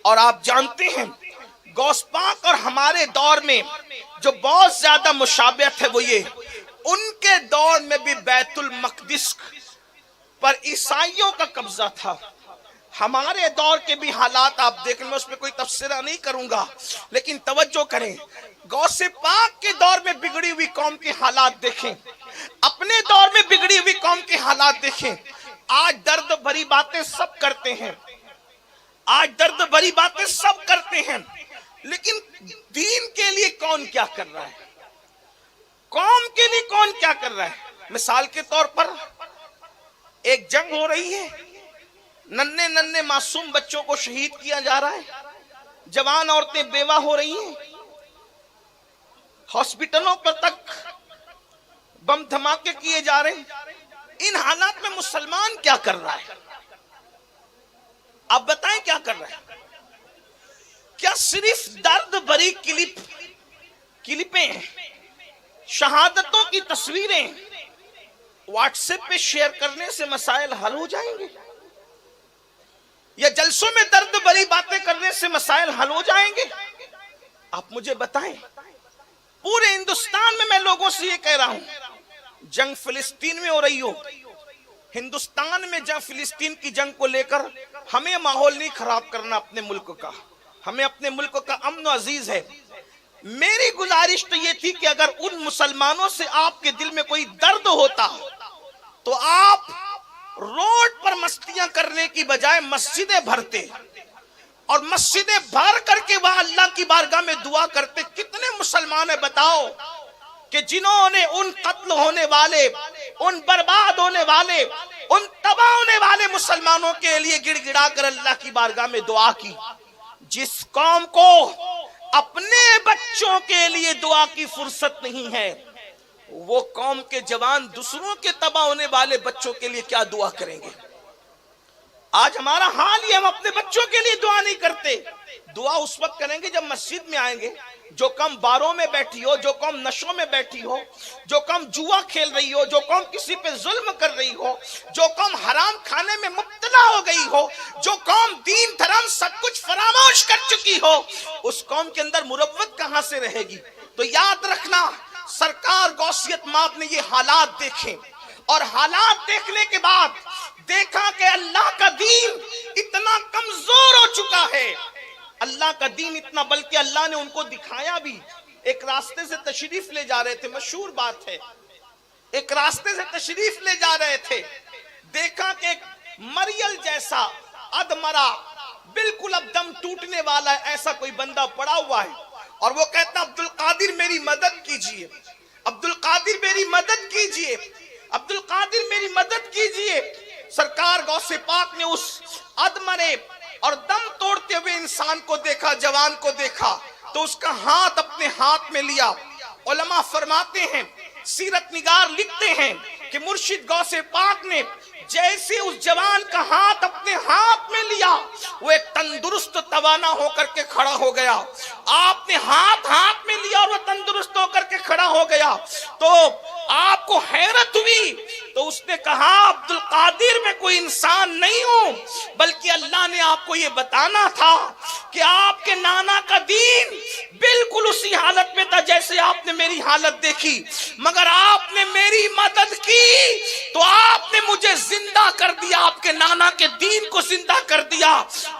اور آپ جانتے ہیں غوث پاک اور ہمارے دور میں جو بہت زیادہ مشابہت ہے وہ یہ، ان کے دور میں بھی بیت المقدس پر عیسائیوں کا قبضہ تھا. ہمارے دور کے بھی حالات آپ دیکھیں، میں اس میں کوئی تفسیرہ نہیں کروں گا، لیکن توجہ کریں. غوث پاک کے دور میں بگڑی ہوئی قوم کے حالات دیکھیں، اپنے دور میں بگڑی ہوئی قوم کے حالات دیکھیں. آج درد بھری باتیں سب کرتے ہیں، آج درد بھری باتیں سب کرتے ہیں، لیکن دین کے لیے کون کیا کر رہا ہے؟ قوم کے لیے کون کیا کر رہا ہے؟ مثال کے طور پر ایک جنگ ہو رہی ہے، ننھے ننھے معصوم بچوں کو شہید کیا جا رہا ہے، جوان عورتیں بیوہ ہو رہی ہیں، ہاسپٹلوں پر تک بم دھماکے کیے جا رہے ہیں. ان حالات میں مسلمان کیا کر رہا ہے؟ آپ بتائیں کیا کر رہا ہے؟ کیا صرف درد بھری کلپیں شہادتوں کی تصویریں واٹس ایپ پہ شیئر کرنے سے مسائل حل ہو جائیں گے؟ یا جلسوں میں درد بھری باتیں کرنے سے مسائل حل ہو جائیں گے؟ آپ مجھے بتائیں. پورے ہندوستان میں لوگوں سے یہ کہہ رہا ہوں، جنگ فلسطین میں ہو رہی ہو، ہندوستان میں جنگ فلسطین کی جنگ کو لے کر ہمیں ماحول نہیں خراب کرنا اپنے ملک کا، ہمیں اپنے ملک کا امن و عزیز ہے. میری گزارش تو یہ تھی کہ اگر ان مسلمانوں سے آپ کے دل میں کوئی درد ہوتا تو آپ روڈ پر مستیاں کرنے کی بجائے مسجدیں بھرتے اور مسجدیں بھر کر کے وہاں اللہ کی بارگاہ میں دعا کرتے. کتنے مسلمان ہیں بتاؤ کہ جنہوں نے ان قتل ہونے والے، ان برباد ہونے والے، ان تباہ ہونے والے مسلمانوں کے لیے گڑ گڑا کر اللہ کی بارگاہ میں دعا کی. جس قوم کو اپنے بچوں کے لیے دعا کی فرصت نہیں ہے، وہ قوم کے جوان دوسروں کے تباہ ہونے والے بچوں کے لیے کیا دعا کریں گے؟ آج ہمارا حال یہ، ہم اپنے بچوں کے لیے دعا نہیں کرتے. دعا اس وقت کریں گے جب مسجد میں آئیں گے. جو قوم باروں میں بیٹھی ہو، جو قوم نشوں میں بیٹھی ہو، جو قوم جوا کھیل رہی ہو، جو قوم کسی پہ ظلم کر رہی ہو، جو قوم حرام کھانے میں مبتلا ہو گئی ہو، جو قوم دین دھرم سب کچھ فراموش کر چکی ہو، اس قوم کے اندر مروت کہاں سے رہے گی؟ تو یاد رکھنا، سرکار غوثیت ماب نے یہ حالات دیکھیں، اور حالات دیکھنے کے بعد دیکھا کہ اللہ کا دین اتنا کمزور ہو چکا ہے، اللہ کا دین اتنا، بلکہ اللہ نے ان کو دکھایا بھی. ایک راستے سے تشریف لے جا رہے تھے، مشہور بات ہے، ایک راستے سے تشریف لے جا رہے تھے، دیکھا کہ ایک مریل جیسا ادمرا، بالکل اب دم ٹوٹنے والا ہے، ایسا کوئی بندہ پڑا ہوا ہے، اور وہ کہتا عبدالقادر میری مدد کیجئے، عبدالقادر میری مدد کیجئے، عبدالقادر میری مدد کیجئے. سرکار غوث پاک نے اس ادمرے اور دم توڑتے ہوئے انسان کو دیکھا، جوان کو دیکھا، تو اس کا ہاتھ اپنے ہاتھ میں لیا. علماء فرماتے ہیں، سیرت نگار لکھتے ہیں کہ مرشد غوث پاک نے جیسے اس جوان کا ہاتھ اپنے ہاتھ میں لیا، وہ ایک تندرست توانا ہو کر کے کھڑا ہو گیا. آپ نے ہاتھ میں لیا اور وہ تندرست ہو کر کے کھڑا ہو گیا. تو آپ کو حیرت ہوئی، تو اس نے کہا عبدالقادر میں کوئی انسان نہیں ہوں، بلکہ اللہ نے آپ کو یہ بتانا تھا کہ آپ کے نانا کا دین بالکل اسی حالت میں تھا جیسے آپ نے میری حالت دیکھی، مگر آپ نے میری مدد کی تو آپ نے مجھے زندہ کر دیا، آپ کے نانا کے دین کو زندہ کر دیا.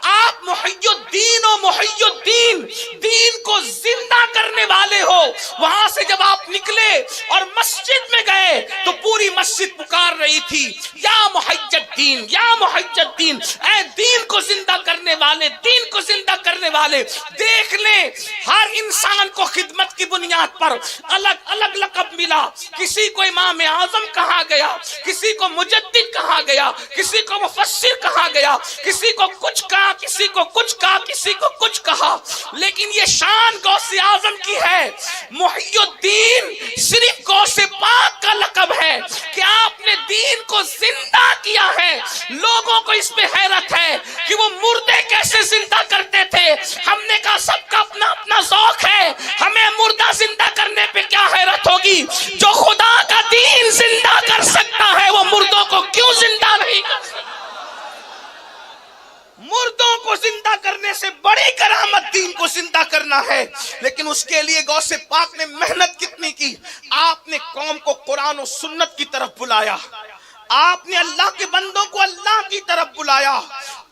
آپ محی الدین و محی الدین، دین کو زندہ کرنے والے ہو. وہاں سے جب آپ نکلے اور مسجد میں گئے تو پوری مسجد پکار رہی تھی، یا محی الدین، یا محی الدین، اے دین کو زندہ کرنے والے، دین کو زندہ کرنے والے. دیکھ لیں، ہر انسان کو خدمت کی بنیاد پر الگ الگ لقب ملا. کسی کو امام اعظم کہا گیا، کسی کو مجدد کہا گیا، کسی کو مفسر کہا گیا، کسی کو کچھ کہا، کسی کو کچھ کہا، کسی کو کچھ کہا. لیکن یہ شان غوث اعظم کی ہے. محی الدین صرف غوث پاک کا لقب ہے کہ آپ نے دین کو زندہ کیا ہے. لوگوں کو اس پہ حیرت ہے کہ وہ مردے کیسے زندہ کرتے تھے. ہم نے کہا سب کا اپنا اپنا ذوق ہے، ہمیں مردہ زندہ کرنے پہ کیا حیرت ہوگی؟ جو خدا کا دین زندہ کر سکتا ہے وہ مردوں کو کیوں زندہ نہیں کر سکتا؟ مردوں کو زندہ کرنے سے بڑی زندہ کرنا ہے، لیکن اس کے لیے غوث پاک نے محنت کتنی کی. آپ نے قوم کو قرآن و سنت کی طرف بلایا، آپ نے اللہ کے بندوں کو اللہ کی طرف بلایا.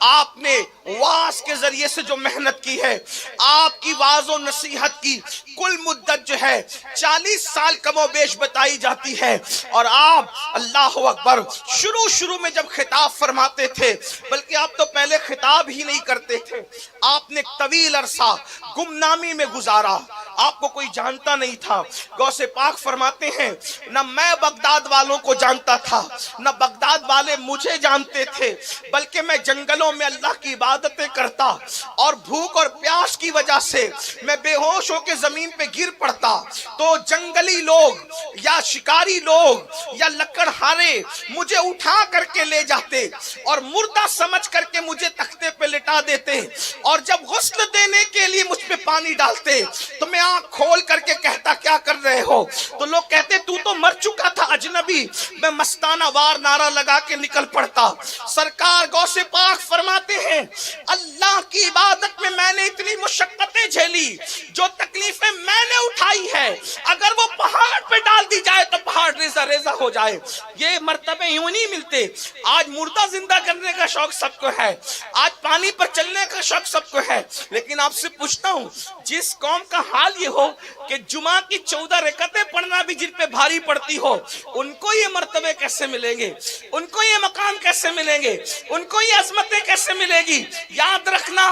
آپ نے واز کے ذریعے سے جو محنت کی ہے، آپ کی واز و نصیحت کی کل مدت جو ہے 40 سال کم و بیش بتائی جاتی ہے. اور آپ اللہ اکبر شروع میں جب خطاب فرماتے تھے، بلکہ آپ تو پہلے خطاب ہی نہیں کرتے تھے، آپ نے طویل عرصہ گمنامی میں گزارا، آپ کو کوئی جانتا نہیں تھا. غوث پاک فرماتے ہیں نہ میں بغداد والوں کو جانتا تھا، نہ بغداد والے مجھے جانتے تھے، بلکہ میں جنگلوں میں اللہ کی عبادتیں کرتا اور بھوک اور پیاس کی وجہ سے میں بے ہوش ہو کے زمین پہ گر پڑتا تو جنگلی لوگ یا شکاری لوگ یا لکڑہارے مجھے اٹھا کر کے لے جاتے اور مردہ سمجھ کر کے مجھے تختے پہ لٹا دیتے، اور جب غسل دینے کے لیے مجھ پہ پانی ڈالتے تو میں آنکھ کھول کر کے کہتا کیا کر رہے ہو؟ تو لوگ کہتے تو مر چکا تھا اجنبی. میں مستانہ وار نعرہ لگا کے نکل پڑتا. سرکار غوث پاک فرماتے ہیں اللہ کی عبادت میں نے اتنی مشقتیں جھیلی، جو تکلیفیں میں نے اٹھائی ہے، اگر وہ پہاڑ پہ ڈال دی جائے تو پہاڑ ریزہ ریزہ ہو جائے. یہ مرتبے یوں نہیں ملتے. آج مردہ زندہ کرنے کا شوق سب کو ہے، آج پانی پر چلنے کا شوق سب کو ہے، لیکن آپ سے پوچھتا ہوں جس قوم کا حال یہ ہو کہ جمعہ کی 14 رکعتیں پڑھنا بھی جن پہ بھاری پڑتی ہو، ان کو یہ مرتبے کیسے ملیں گے؟ ان کو یہ مقام کیسے ملیں گے؟ ان کو یہ عظمتیں کیسے ملے گی؟ یاد رکھنا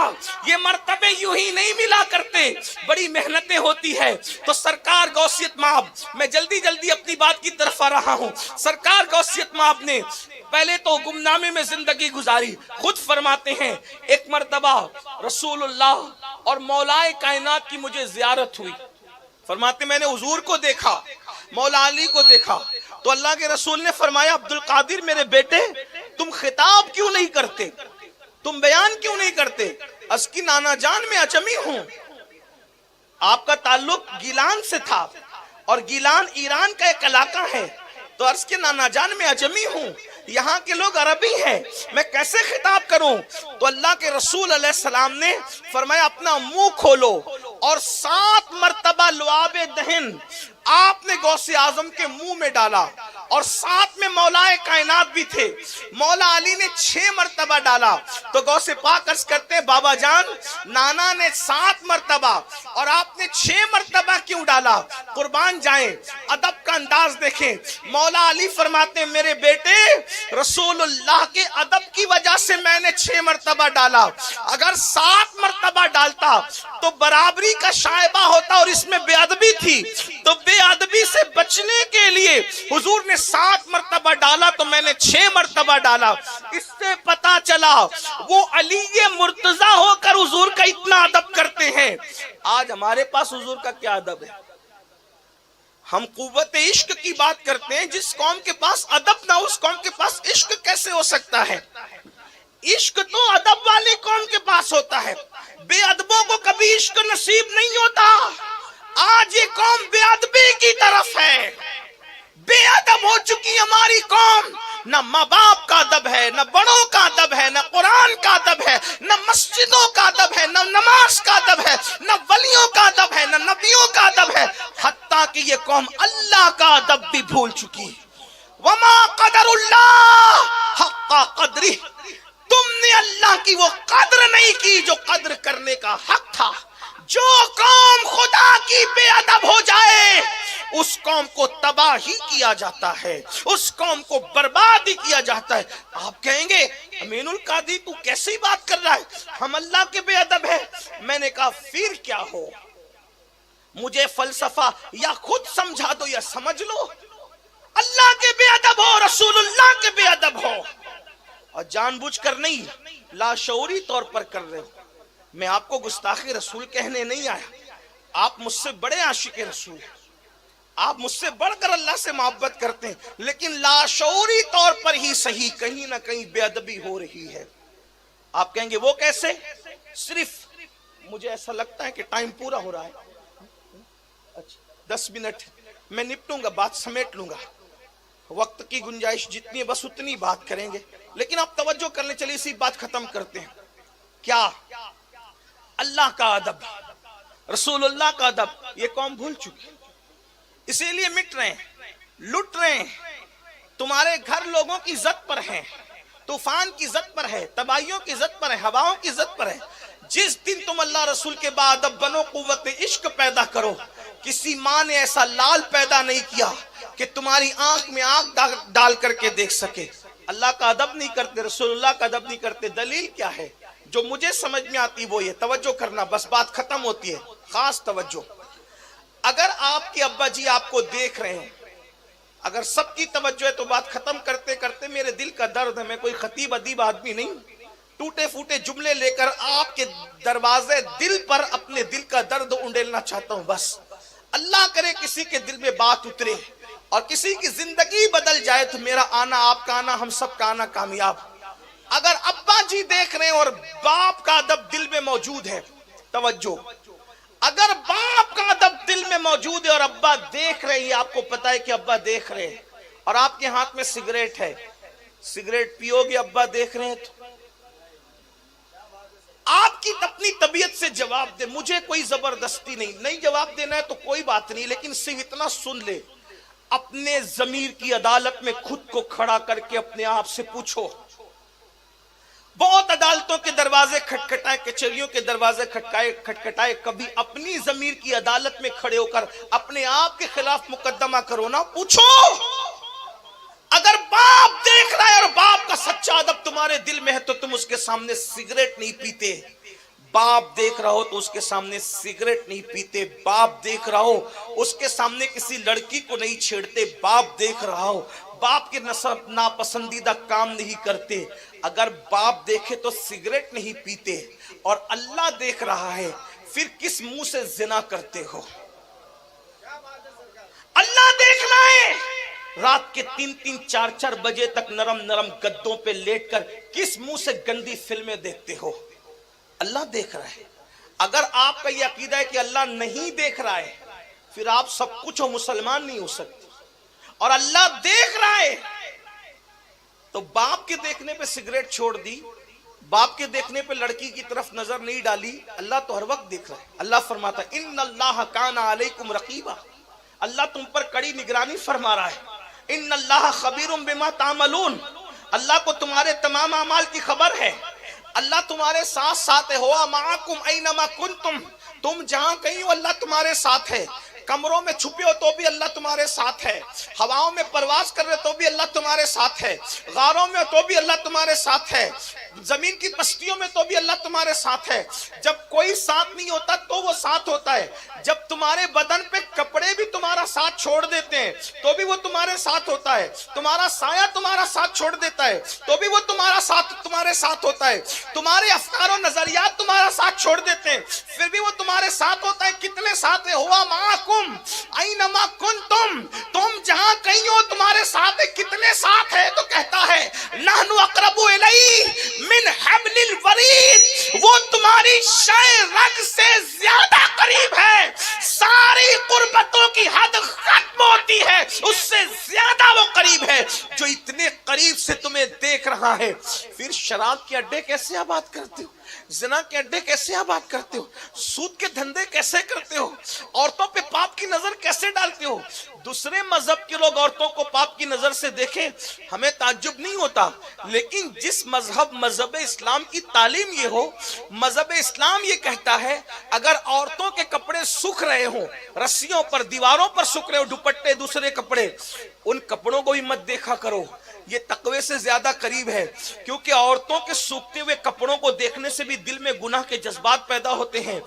یہ مرتبے یوں ہی نہیں ملا کرتے، بڑی محنتیں ہوتی ہے. تو سرکار غوثیت مآب، میں جلدی اپنی بات کی طرف آ رہا ہوں. سرکار غوثیت مآب نے پہلے تو گمنامے میں زندگی گزاری. خود فرماتے ہیں ایک مرتبہ رسول اللہ اور مولائے کائنات کی مجھے زیارت ہوئی. فرماتے میں نے حضور کو دیکھا، مولا علی کو دیکھا، تو اللہ کے رسول نے فرمایا عبد القادر میرے بیٹے تم خطاب کیوں نہیں کرتے، تم بیان کیوں نہیں کرتے؟ اس کی نانا جان میں اجمی ہوں. آپ کا تعلق گیلان سے تھا اور گیلان ایران کا ایک علاقہ ہے، تو عرض کے نانا جان میں اجمی ہوں، یہاں کے لوگ عربی ہیں، میں کیسے خطاب کروں؟ تو اللہ کے رسول علیہ السلام نے فرمایا اپنا منہ کھولو، اور 7 مرتبہ لعاب دہن آپ نے غوث اعظم کے منہ میں ڈالا، اور 7 میں مولا کائنات بھی تھے. مولا علی نے 6 مرتبہ ڈالا. تو غوث پاک عرض کرتے ہیں بابا جان نانا نے 7 مرتبہ اور آپ نے 6 مرتبہ کیوں ڈالا؟ قربان جائیں ادب کا انداز دیکھیں. مولا علی فرماتے ہیں میرے بیٹے رسول اللہ کے ادب کی وجہ سے میں نے 6 مرتبہ ڈالا، اگر 7 مرتبہ ڈالتا تو برابری کا شائبہ ہوتا، اور اس میں بے ادبی تھی. تو بے ادبی سے بچنے کے لیے حضور نے 7 مرتبہ ڈالا تو میں نے 6 مرتبہ ڈالا. اس سے پتا چلا وہ علی مرتضی ہو کر حضور کا اتنا ادب کرتے ہیں. آج ہمارے پاس حضور کا کیا ادب ہے؟ ہم قوت عشق کی بات کرتے ہیں. جس قوم کے پاس ادب نہ اس قوم کے پاس عشق کیسے ہو سکتا ہے؟ عشق تو ادب والی قوم کے پاس ہوتا ہے، بے ادبوں کو کبھی عشق نصیب نہیں ہوتا. آج یہ قوم بے ادبی کی طرف ہے، بے ادب ہو چکی ہماری قوم. نہ ماں باپ کا ادب ہے، نہ بڑوں کا ادب ہے، نہ قرآن کا ادب ہے، نہ مسجدوں کا ادب ہے، نہ نماز کا ادب ہے، نہ ولیوں کا ادب ہے، نہ نبیوں کا ادب ہے. حتیٰ کہ یہ قوم اللہ کا ادب بھی بھول چکی. وما قدر اللہ حق قدرہ، تم نے اللہ کی وہ قدر نہیں کی جو قدر کرنے کا حق تھا. جو قوم خدا کی بے ادب ہو جائے اس قوم کو تباہ ہی کیا جاتا ہے، اس قوم کو برباد ہی کیا جاتا ہے. آپ کہیں گے امین القادری تو کیسی بات کر رہا ہے، ہم اللہ کے بے ادب ہیں. میں نے کہا پھر کیا ہو، مجھے فلسفہ یا خود سمجھا دو یا سمجھ لو. اللہ کے بے ادب ہو، رسول اللہ کے بے ادب ہو، اور جان بوجھ کر نہیں لاشعوری طور پر کر رہے ہو. میں آپ کو گستاخ رسول کہنے نہیں آیا، آپ مجھ سے بڑے عاشق رسول ہیں، آپ مجھ سے بڑھ کر اللہ سے محبت کرتے ہیں، لیکن لاشعوری طور پر ہی صحیح کہیں نہ کہیں بے ادبی ہو رہی ہے. آپ کہیں گے وہ کیسے؟ صرف مجھے ایسا لگتا ہے کہ ٹائم پورا ہو رہا ہے، اچھا 10 منٹ میں نپٹوں گا، بات سمیٹ لوں گا. وقت کی گنجائش جتنی بس اتنی بات کریں گے، لیکن آپ توجہ کرنے چلیے اسی بات ختم کرتے ہیں. کیا اللہ کا ادب، رسول اللہ کا ادب یہ قوم بھول چکی، اسی لیے مٹ رہے ہیں، لٹ رہے ہیں۔ تمہارے گھر لوگوں کی عزت پر ہیں، طوفان کی عزت پر ہے، تباہیوں کی عزت پر ہے، ہواؤں کی عزت پر ہے۔ جس دن تم اللہ رسول کے بعد اب بنو قوت عشق پیدا کرو، کسی ماں نے ایسا لال پیدا نہیں کیا کہ تمہاری آنکھ میں آنکھ ڈال کر کے دیکھ سکے۔ اللہ کا ادب نہیں کرتے، رسول اللہ کا ادب نہیں کرتے۔ دلیل کیا ہے؟ جو مجھے سمجھ میں آتی وہ یہ، توجہ کرنا، بس بات ختم ہوتی ہے، خاص توجہ۔ اگر آپ کے ابا جی آپ کو دیکھ رہے ہیں، اگر سب کی توجہ ہے تو بات ختم کرتے کرتے میرے دل کا درد ہے، میں کوئی خطیب ادیب آدمی نہیں، ٹوٹے پھوٹے جملے لے کر آپ کے دروازے دل پر اپنے دل کا درد انڈیلنا چاہتا ہوں۔ بس اللہ کرے کسی کے دل میں بات اترے اور کسی کی زندگی بدل جائے تو میرا آنا، آپ کا آنا، ہم سب کا آنا کامیاب۔ اگر ابا جی دیکھ رہے ہیں اور باپ کا ادب دل میں موجود ہے، توجہ، اگر باپ کا ادب دل میں موجود ہے اور ابا دیکھ رہے ہیں، آپ کو پتا ہے کہ ابا دیکھ رہے ہیں اور آپ کے ہاتھ میں سگریٹ ہے، سگریٹ پیو گے ابا دیکھ رہے ہیں تو آپ کی اپنی طبیعت سے جواب دے، مجھے کوئی زبردستی نہیں جواب دینا ہے تو کوئی بات نہیں، لیکن صرف اتنا سن لے، اپنے ضمیر کی عدالت میں خود کو کھڑا کر کے اپنے آپ سے پوچھو۔ بہت عدالتوں کے دروازے کھٹکھٹائے، کچہریوں کے دروازے کھٹکھٹائے، کبھی اپنی ضمیر کی عدالت میں کھڑے ہو کر اپنے آپ کے خلاف مقدمہ کرو نا، پوچھو۔ اگر باپ دیکھ رہا ہے اور باپ کا سچا ادب تمہارے دل میں ہے تو تم اس کے سامنے سگریٹ نہیں پیتے۔ باپ دیکھ رہا ہو تو اس کے سامنے سگریٹ نہیں پیتے، باپ دیکھ رہا ہو اس کے سامنے کسی لڑکی کو نہیں چھیڑتے، باپ دیکھ رہا ہو باپ کے ناپسندیدہ کام نہیں کرتے۔ اگر باپ دیکھے تو سگریٹ نہیں پیتے اور اللہ دیکھ رہا ہے، پھر کس منہ سے زنا کرتے ہو؟ اللہ دیکھ رہا ہے، رات کے 3-4 بجے تک نرم نرم گدوں پہ لیٹ کر کس منہ سے گندی فلمیں دیکھتے ہو؟ اللہ دیکھ رہا ہے۔ اگر آپ کا یہ عقیدہ ہے کہ اللہ نہیں دیکھ رہا ہے، پھر آپ سب کچھ ہو، مسلمان نہیں ہو سکتے۔ اور اللہ دیکھ رہا ہے تو باپ کے دیکھنے پہ سگریٹ چھوڑ دی، باپ کے دیکھنے پہ لڑکی کی طرف نظر نہیں ڈالی، اللہ تو ہر وقت دیکھ رہا ہے۔ اللہ فرماتا ہے ان اللہ کان علیکم رقیبا، اللہ تم پر کڑی نگرانی فرما رہا ہے۔ ان اللہ خبیر بما تعملون، اللہ کو تمہارے تمام اعمال کی خبر ہے۔ اللہ تمہارے ساتھ ساتھ ہے، ہوا معاکم اینما کنتم، تم جہاں کہیں ہو اللہ تمہارے ساتھ ہے۔ کمروں میں چھپے ہو تو بھی اللہ تمہارے ساتھ ہے، ہواؤں میں پرواز کر رہے تو بھی اللہ تمہارے ساتھ ہے، غاروں میں تو بھی اللہ تمہارے ساتھ ہے، زمین کی پستیوں میں تو بھی اللہ تمہارے ساتھ ہے۔ جب کوئی ساتھ نہیں ہوتا تو وہ ساتھ ہوتا ہے، جب تمہارے بدن پہ کپڑے بھی تمہارا ساتھ چھوڑ دیتے ہیں تو بھی وہ تمہارے ساتھ ہوتا ہے، تمہارا سایہ تمہارا ساتھ چھوڑ دیتا ہے تو بھی وہ تمہارے ساتھ ہوتا ہے، تمہارے افکار و نظریات تمہارا ساتھ چھوڑ دیتے ہیں پھر بھی وہ تمہارے ساتھ ہوتا ہے۔ کتنے ساتھ ہے؟ ہوا معاکم اینما کنتم، تم جہاں کہیں ہو تمہارے ساتھ ہے۔ کتنے ساتھ ہے؟ تو کہتا ہے نحن اقرب الیہ من حبل الورید، وہ تمہاری شہ رگ سے زیادہ قریب ہے، ساری قربتوں کی حد ختم ہوتی ہے اس سے زیادہ وہ قریب ہے۔ جو اتنے قریب سے تمہیں دیکھ رہا ہے، پھر شراب کے اڈے کیسے آباد کرتے ہو؟ زنا کے اڈے کیسے آباد کرتے ہو؟ سود کے دھندے کیسے کرتے ہو؟ عورتوں پہ پاپ کی نظر کیسے ڈالتے ہو؟ دوسرے مذہب کے لوگ عورتوں کو پاپ کی نظر سے دیکھیں، ہمیں تعجب نہیں ہوتا، لیکن جس مذہب اسلام کی تعلیم یہ ہو، مذہب اسلام یہ کہتا ہے اگر عورتوں کے کپڑے سوکھ رہے ہوں، رسیوں پر دیواروں پر سوکھ رہے ہو دوپٹے دوسرے کپڑے، ان کپڑوں کو بھی مت دیکھا کرو، یہ تقوی سے زیادہ قریب ہے، کیونکہ عورتوں کے سوکھتے ہوئے کپڑوں کو دیکھنے سے بھی دل میں گناہ کے جذبات پیدا ہوتے ہیں۔